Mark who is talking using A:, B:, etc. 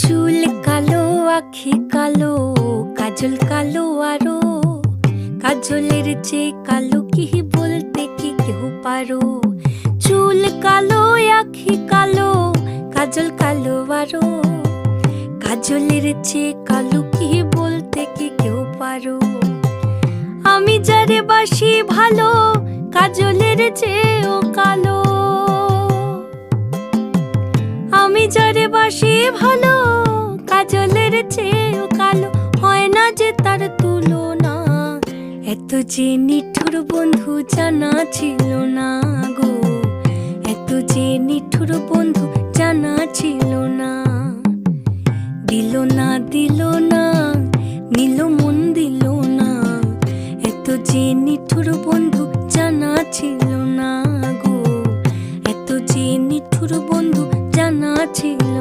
A: চুল কালো, আখি কালো, কাজল কালো আরো। কাজলের চেয়ে কালো কি বলতে কি কেউ পারো? চুল কালো, আখি কালো, কাজল কালো আরো। কাজলের চেয়ে কালো কি বলতে কি কেউ পারো? আমি যারে বাসি ভালো, কাজলের চেয়েও কালো। আমি যারে বাসি ভালো, কাজলের চেয়েও কালো। হয় না যে তার তুলনা, এত যে নিঠুর বন্ধু জানা ছিল না গো। এত যে নিঠুর বন্ধু জানা ছিল না। দিল না, দিল না, নিল মন দিল না। এত যে নিঠুর বন্ধু জানা ছিল না গো। এত যে নিঠুর বন্ধু জানা ছিল